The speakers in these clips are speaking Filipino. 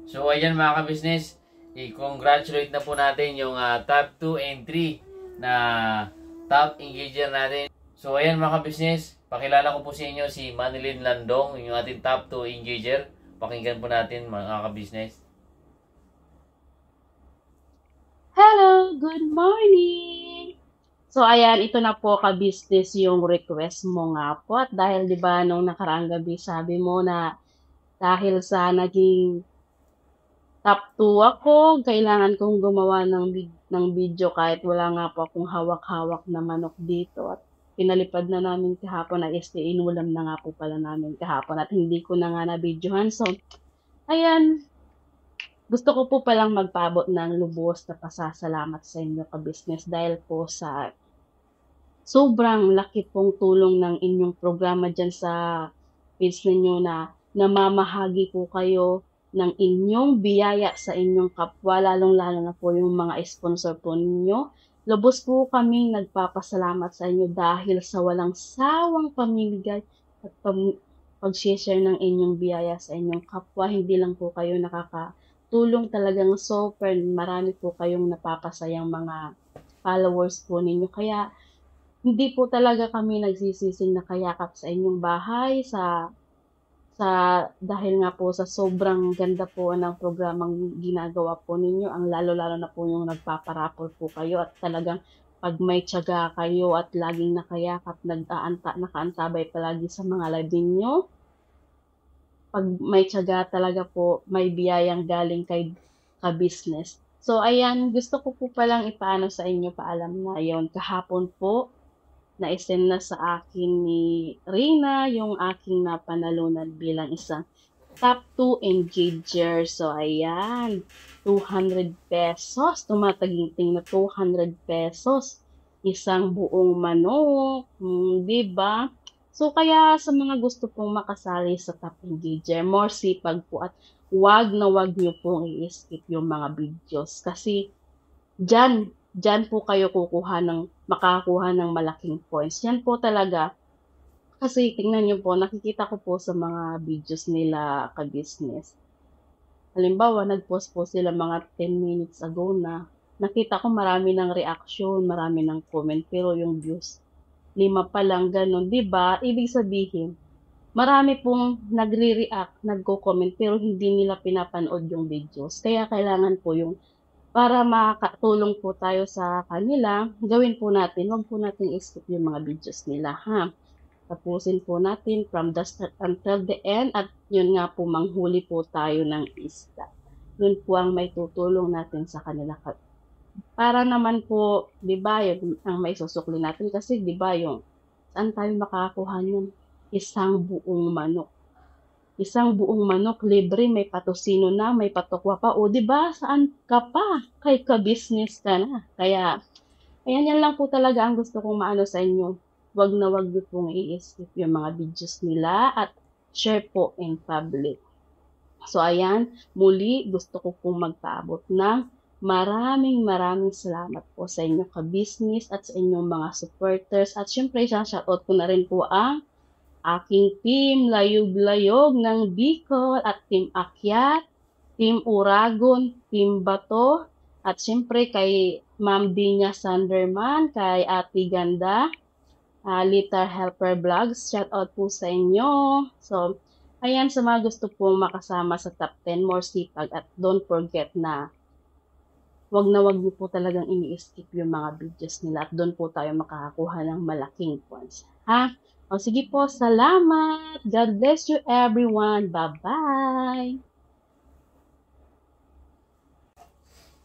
So ayan mga ka-business, i-congratulate na po natin yung top 2 and 3 na top engager natin. So ayan mga ka-business, pakilala ko po sa inyo si Manilyn Landong, yung ating top 2 engager. Pakinggan po natin mga ka-business. Hello, good morning! So ayan, ito na po ka-business yung request mo nga po. At dahil 'di ba nung nakaraang gabi sabi mo na dahil sa naging top 2 ako, kailangan kong gumawa ng video kahit wala nga po akong hawak-hawak na manok dito. At pinalipad na namin kahapon na inulam na nga po pala namin kahapon at hindi ko na nga na-videohan. So, ayan, gusto ko po palang magpaabot ng lubos na pasasalamat sa inyo ka-business dahil po sa sobrang laki pong tulong ng inyong programa dyan sa page ninyo na namamahagi po kayo ng inyong biyaya sa inyong kapwa, lalong-lalo na po yung mga sponsor po ninyo. Lubos po kaming nagpapasalamat sa inyo dahil sa walang sawang pamimigay at pag-share ng inyong biyaya sa inyong kapwa. Hindi lang po kayo nakakatulong, talagang super marami po kayong napapasayang mga followers po ninyo. Kaya hindi po talaga kami nagsisising nakayakap sa inyong bahay dahil nga po sa sobrang ganda po ng programang ginagawa po ninyo, ang lalo-lalo na po yung nagpaparapol po kayo at talagang pag may tiyaga kayo at laging nakayakap, nakaantabay palagi sa mga live ninyo. Pag may tiyaga talaga po, may biyayang galing kay ka-business. So ayan, gusto ko po palang ipaano sa inyo, paalam na yon kahapon po na-send na sa akin ni Rina yung aking napanalunan bilang isang top 2 engager. So, ayan, 200 pesos. Tumataginting na 200 pesos. Isang buong manok. Diba? So, kaya sa mga gusto pong makasali sa top engager, more sipag po at wag na wag nyo pong i-skip yung mga videos. Kasi, Diyan po kayo makakuha ng malaking points. Yan po talaga. Kasi tingnan niyo po, nakikita ko po sa mga videos nila ka-business. Halimbawa, nag-post po sila mga 10 minutes ago na nakita ko marami ng reaction, marami ng comment, pero yung views, 5 pa lang, ganun. Diba? Ibig sabihin, marami pong nagre-react, nagko-comment, pero hindi nila pinapanood yung videos. Kaya kailangan po para makatulong po tayo sa kanila, gawin po natin, wag po natin i-skip yung mga videos nila, ha? Tapusin po natin from the start until the end at yun nga po, manghuli po tayo ng isda. Yun po ang may tutulong natin sa kanila. Para naman po, di ba, yun ang may susukli natin kasi di ba yung saan tayo makakakuha ng isang buong manok. Isang buong manok, libre, may patosino na, may patokwa pa. O, di ba? Saan ka pa? Kay ka-business ka na. Kaya, ayan, yan lang po talaga ang gusto kong maano sa inyo. Wag na wag niyo pong i-skip yung mga videos nila at share po in public. So, ayan, muli, gusto ko pong magpaabot ng maraming salamat po sa inyo ka-business at sa inyong mga supporters. At syempre, shoutout ko na rin po ang aking team Layog-Layog ng Bicol at Team Akyat, Team Uragon, Team Bato, at siyempre kay Ma'am Dinya Sanderman, kay Ate Ganda, Litar Helper Vlogs, shout out po sa inyo. So, ayan, sa mga gusto pong makasama sa top 10, more sipag at don't forget na wag na wag niyo po talagang ini-skip yung mga videos nila at doon po tayo makakakuha ng malaking points. Ha? O sige po, salamat. God bless you everyone. Bye-bye.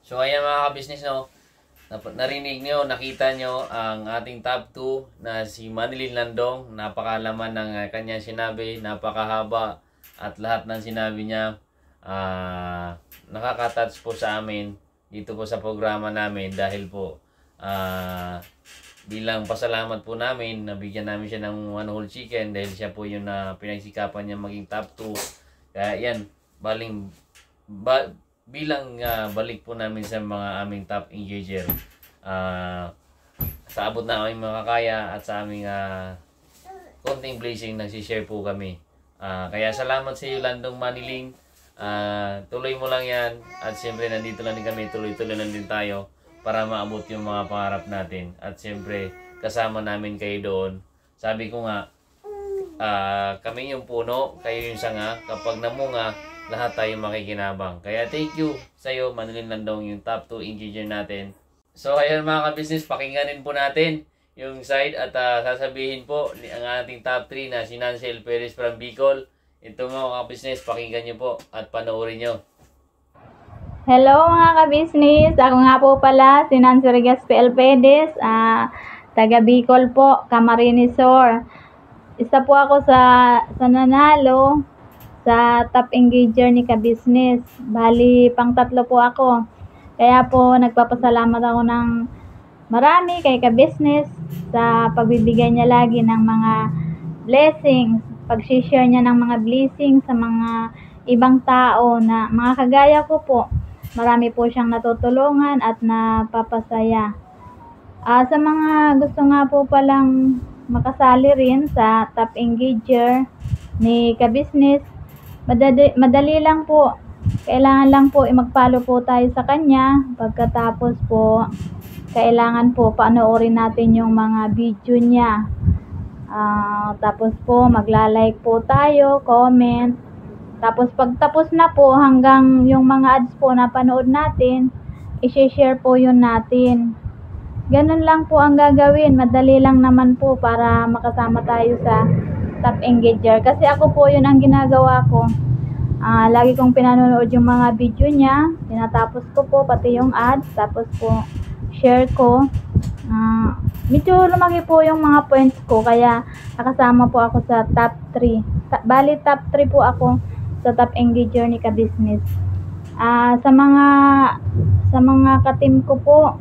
So ayan mga ka-business, no? Narinig nyo, nakita nyo ang ating top 2 na si Manilyn Landong. Napakalaman ng kanyang sinabi, napakahaba at lahat ng sinabi niya nakaka-touch po sa amin dito po sa programa namin dahil po bilang pasalamat po namin, nabigyan namin siya ng 1 whole chicken dahil siya po yung pinagsikapan niya maging top 2. Kaya yan, bilang balik po namin sa mga aming top engager. Sa abot na aming makakaya at sa aming konting blessing nagsishare po kami. Kaya salamat sa iyo Landong Maniling Tuloy mo lang yan. At siyempre, nandito lang din kami. Tuloy-tuloy lang din tayo para maabot yung mga pangarap natin. At siyempre, kasama namin kayo doon. Sabi ko nga, kami yung puno, kayo yung sanga. Kapag namunga, lahat tayo makikinabang. Kaya thank you sa'yo, Manilin Landong, yung top 2 engager natin. So, ayan mga ka-business, pakingganin po natin yung side at sasabihin po ang ating top 3 na si Nancy L. Perez from Bicol. Ito mga ka-business, pakinggan nyo po at panoorin nyo. Hello mga ka-business, ako nga po pala si Nancy Regas P.L. Perez, taga Bicol po, Camarines Sur. Isa po ako sa nanalo sa top engager ni ka-business. Bali, pang 3 po ako. Kaya po nagpapasalamat ako ng marami kay ka-business sa pagbibigay niya lagi ng mga blessings, pag-share niya ng mga blessings sa mga ibang tao na mga kagaya ko po. Marami po siyang natutulungan at napapasaya. Sa mga gusto nga po palang makasali rin sa top engager ni ka-business, madali lang po. Kailangan lang po mag-follow po tayo sa kanya. Pagkatapos po, kailangan po panoorin natin yung mga video niya. Tapos po, magla-like po tayo, comment. Tapos pagtapos na po, hanggang yung mga ads po na panood natin, i-share po yun natin. Ganun lang po ang gagawin. Madali lang naman po para makasama tayo sa top engager. Kasi ako po yun ang ginagawa ko. Lagi kong pinanonood yung mga video niya. Tinatapos ko po pati yung ads. Tapos po share ko. Medyo lumaki po yung mga points ko. Kaya nakasama po ako sa top 3. Bali top 3 po ako sa top engager ni ka-business. Sa mga ka-team ko po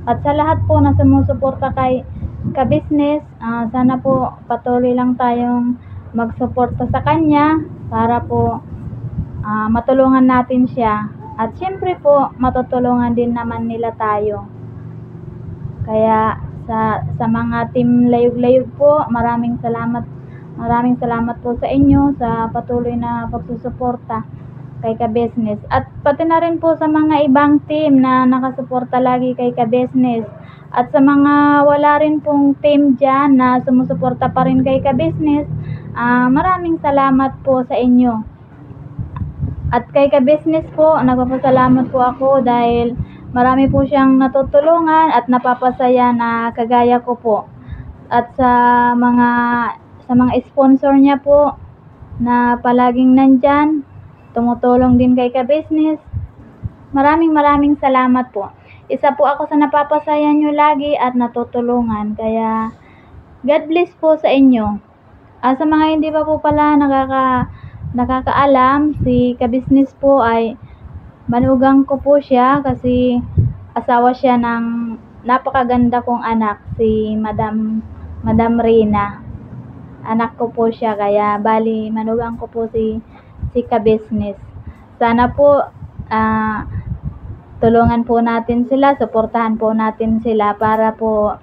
at sa lahat po na sumusuporta kay ka-business, sana po patuloy lang tayong magsuporta sa kanya para po matulungan natin siya. At syempre po, matutulungan din naman nila tayo. Kaya sa mga team layog-layog po, maraming salamat po sa inyo sa patuloy na pagsusuporta kay ka-business. At pati na rin po sa mga ibang team na nakasuporta lagi kay ka-business. At sa mga wala rin pong team dyan na sumusuporta pa rin kay ka-business, maraming salamat po sa inyo. At kay ka-business po, nagpapasalamat po ako dahil marami po siyang natutulungan at napapasaya na kagaya ko po. At sa mga sponsor niya po na palaging nandyan, tumutulong din kay ka-business. Maraming salamat po. Isa po ako sa napapasaya nyo lagi at natutulungan. Kaya God bless po sa inyo. Sa mga hindi pa po pala nakakaalam, si ka-business po ay manugang ko po siya kasi asawa siya ng napakaganda kong anak, si Madam Rina. Anak ko po siya, kaya bali manugang ko po si ka-business. Sana po tulungan po natin sila, suportahan po natin sila para po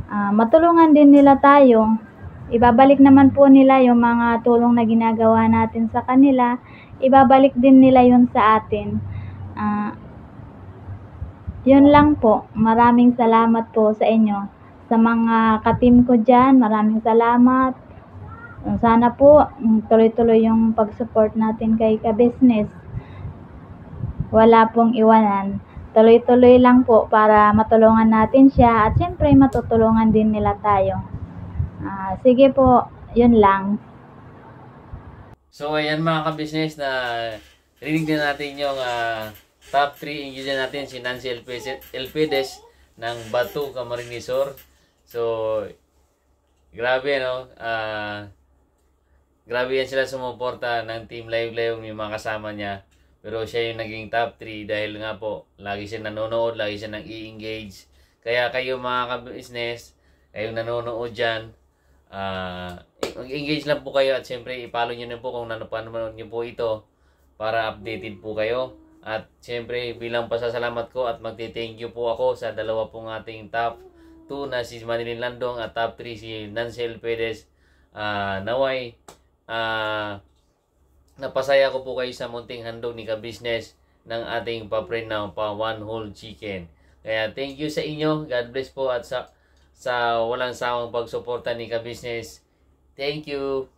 matulungan din nila tayo. Ibabalik naman po nila yung mga tulong na ginagawa natin sa kanila. Ibabalik din nila yun sa atin. Yun lang po. Maraming salamat po sa inyo. Sa mga ka-team ko dyan, maraming salamat. Sana po tuloy-tuloy yung pag-support natin kay ka-business. Wala pong iwanan. Tuloy-tuloy lang po para matulungan natin siya at siyempre matutulungan din nila tayo. Sige po, yun lang. So ayan mga ka-business, na rinig din natin yung top 3 engager natin, si Nancy L. Perez ng Batu, Camarines Sur. So grabe no, grabe yan sila sumuporta ng Team Layog-Layog, yung mga kasama niya. Pero siya yung naging top 3 dahil nga po lagi siya nanonood, lagi siya nag-i-engage. Kaya kayo mga ka-business, kayong nanonood dyan, engage lang po kayo at siyempre i-follow nyo na po kung napanood nyo po ito para updated po kayo. At siyempre bilang pasasalamat ko at magti-thank you po ako sa dalawa pong ating top 2 na si Manilin Landong at top 3 si Nancy L. Perez. Naway napasaya ko po kayo sa munting handog ni ka-business ng ating pa-friend na pa one whole chicken. Kaya thank you sa inyo. God bless po at sa walang sawang pagsuporta ni ka-business. Thank you.